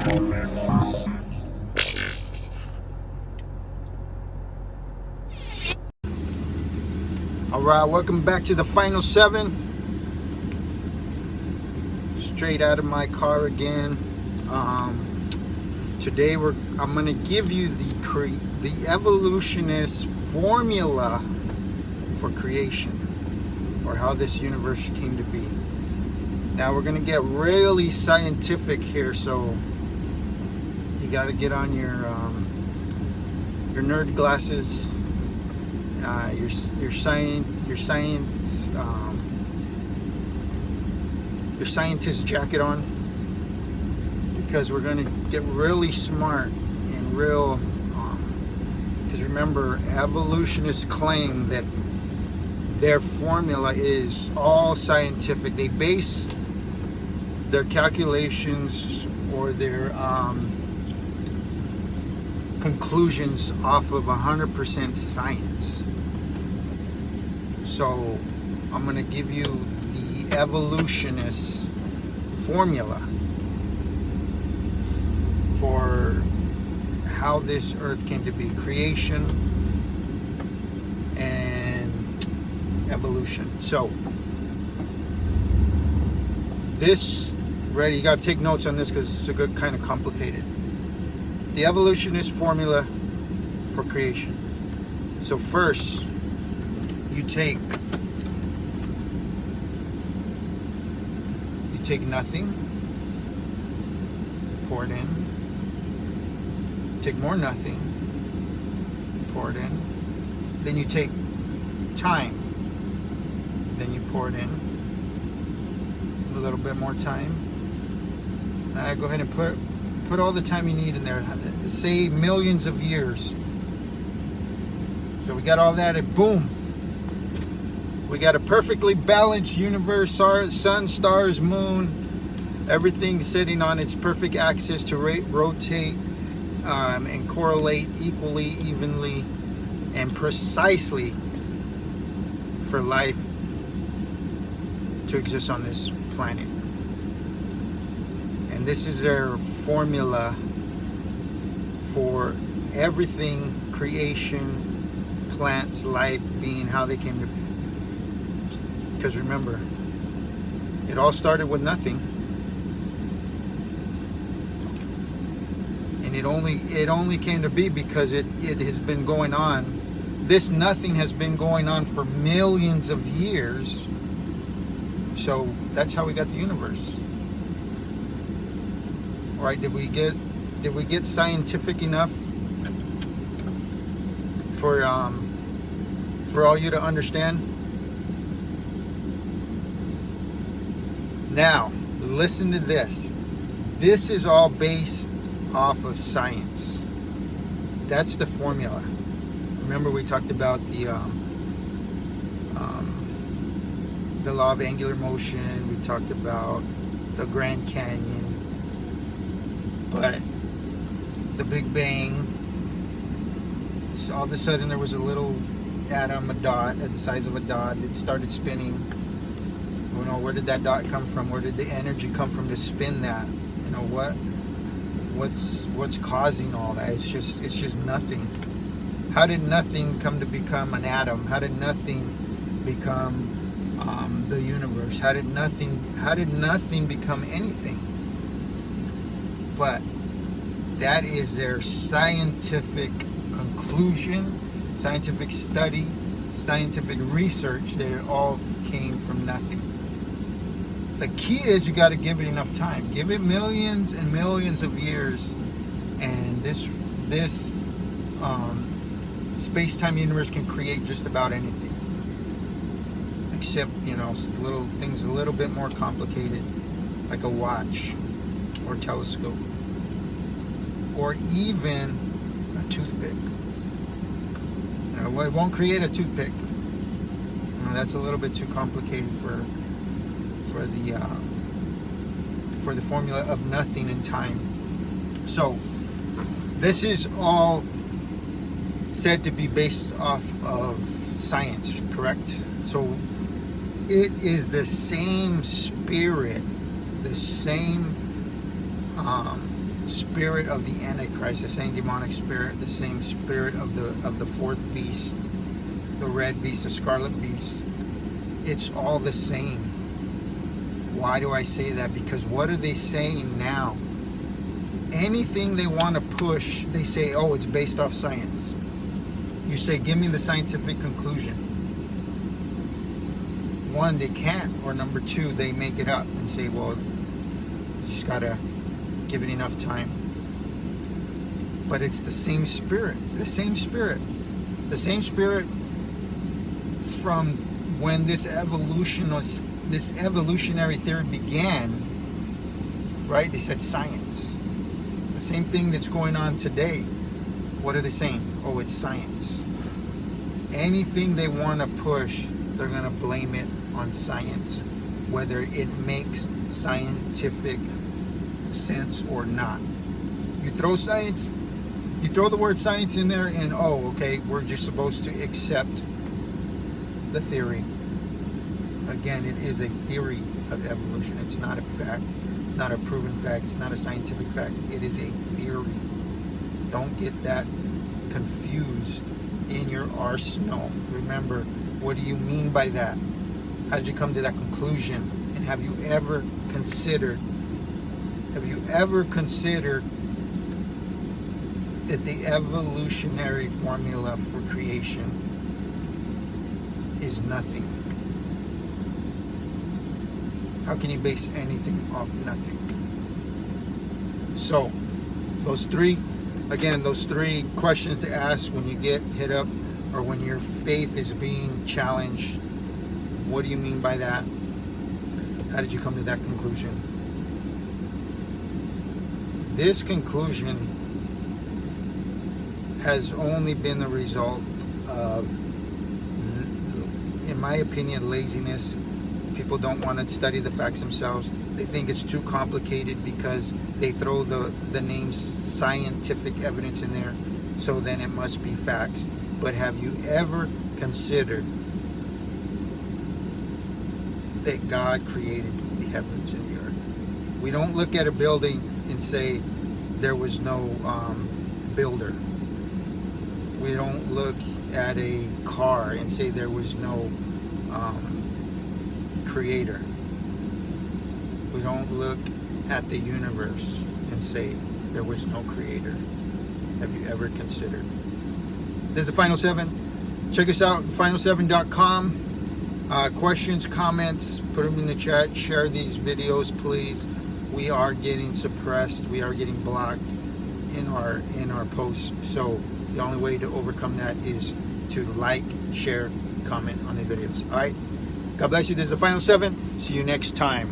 Alright, welcome back to the final 7. Straight out of my car again. Today I'm going to give you the evolutionist formula for creation, or how this universe came to be. Now we're going to get really scientific here, so you got to get on your nerd glasses, your scientist jacket on, because we're going to get really smart and real. Because remember, evolutionists claim that their formula is all scientific. They base their calculations or their conclusions off of 100% science. So I'm going to give you the evolutionist formula for how this earth came to be: creation and evolution. So this, ready, you got to take notes on this because it's a good kind of complicated. The evolutionist formula for creation. So first, you take nothing, pour it in. Take more nothing, pour it in. Then you take time, then you pour it in. A little bit more time. Now go ahead and put all the time you need in there. Say millions of years. So we got all that, and boom, we got a perfectly balanced universe. Sun, stars, moon, everything sitting on its perfect axis to rotate and correlate equally, evenly, and precisely for life to exist on this planet. And this is their formula for everything: creation, plants, life, being, how they came to be. Because remember, it all started with nothing. And it only came to be because it has been going on. This nothing has been going on for millions of years. So that's how we got the universe. All right, did we get scientific enough for all you to understand? Now, listen to this. This is all based off of science. That's the formula. Remember, we talked about the law of angular motion. We talked about the Grand Canyon. But the Big Bang, so all of a sudden there was a little atom, a dot, at the size of a dot. It started spinning. You know, where did that dot come from? Where did the energy come from to spin that? You know, what's causing all that? It's just nothing. How did nothing come to become an atom? How did nothing become the universe? How did nothing become anything? But that is their scientific conclusion, scientific study, scientific research, that it all came from nothing. The key is you got to give it enough time. Give it millions and millions of years, and this space-time universe can create just about anything, except, you know, little things a little bit more complicated, like a watch or telescope, or even a toothpick. You know, it won't create a toothpick. You know, that's a little bit too complicated for the formula of nothing in time. So this is all said to be based off of science, correct? So it is the same spirit, the same spirit of the Antichrist, the same demonic spirit, the same spirit of the fourth beast, the red beast, the scarlet beast. It's all the same. Why do I say that? Because what are they saying now? Anything they want to push, they say, oh, it's based off science. You say, give me the scientific conclusion. One, they can't. Or number two, they make it up and say, well, you just got to give it enough time. But it's the same spirit. The same spirit. The same spirit from when this evolutionary theory began, right? They said science. The same thing that's going on today. What are they saying? Oh, it's science. Anything they want to push, they're going to blame it on science, whether it makes scientific sense or not. You throw science, you throw the word science in there, and oh, okay, we're just supposed to accept the theory. Again, it is a theory of evolution. It's not a fact. It's not a proven fact. It's not a scientific fact. It is a theory. Don't get that confused in your arsenal. Remember, what do you mean by that? How did you come to that conclusion? And have you ever considered that the evolutionary formula for creation is nothing? How can you base anything off nothing? So, those three questions to ask when you get hit up or when your faith is being challenged. What do you mean by that? How did you come to that conclusion? This conclusion has only been the result of, in my opinion, laziness. People don't want to study the facts themselves. They think it's too complicated because they throw the name scientific evidence in there, so then it must be facts. But have you ever considered that God created the heavens and the earth? We don't look at a building and say there was no builder. We don't look at a car and say there was no creator. We don't look at the universe and say there was no creator. Have you ever considered? This is the Final 7. Check us out, final7.com. Questions, comments, put them in the chat. Share these videos, please. We are getting suppressed. We are getting blocked in our posts. So the only way to overcome that is to like, share, comment on the videos. All right. God bless you. This is the Final 7. See you next time.